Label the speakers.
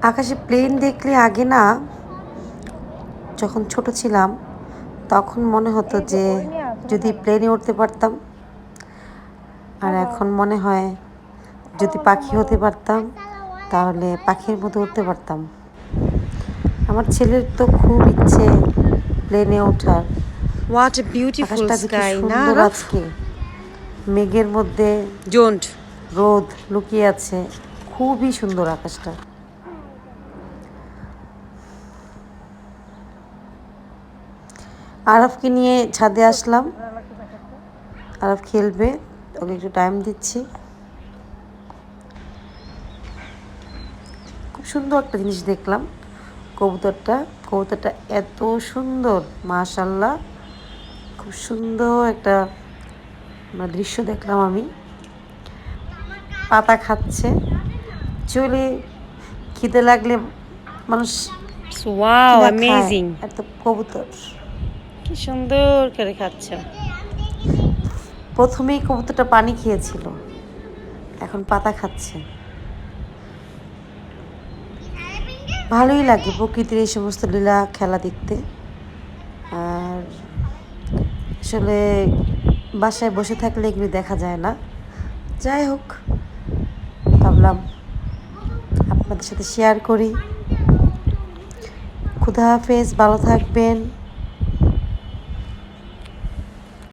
Speaker 1: আকাশে প্লেন দেখলে আগে না, যখন ছোট ছিলাম তখন মনে হতো যে যদি প্লেনে উঠতে পারতাম, আর এখন মনে হয় যদি পাখি হতে পারতাম তাহলে পাখির মতো উঠতে পারতাম। আমার ছেলের তো খুব ইচ্ছে প্লেনে ওঠার।
Speaker 2: What a beautiful
Speaker 1: আকাশটা যে কি
Speaker 2: sky, না
Speaker 1: সুন্দর
Speaker 2: আরাফ?
Speaker 1: আজকে, মেঘের মধ্যে
Speaker 2: Don't.
Speaker 1: রোদ লুকিয়ে আছে, খুবই সুন্দর আকাশটা। আরফকে নিয়ে ছাদে আসলাম, আরফ খেলবে, ওকে একটু টাইম দিচ্ছি। খুব সুন্দর একটা জিনিস দেখলাম, কবুতরটা এত সুন্দর, মাশাআল্লাহ, খুব সুন্দর একটা দৃশ্য দেখলাম আমি। পাতা খাচ্ছে, চলে খিদে লাগলে মানুষ
Speaker 2: Wow,
Speaker 1: কিনা খায়,
Speaker 2: amazing.
Speaker 1: এত কবুতর।
Speaker 2: কি সুন্দর করে খাচ্ছে।
Speaker 1: প্রথমেই কবুতরটা পানি খেয়েছিল, এখন পাতা খাচ্ছে। ভালোই লাগে প্রকৃতির এই সমস্ত লীলা খেলা দেখতে। আর আসলে বাসায় বসে থাকলে এগুলি দেখা যায় না। যাই হোক, ভাবলাম আপনাদের সাথে শেয়ার করি। খুদা হাফেজ, ভালো থাকবেন।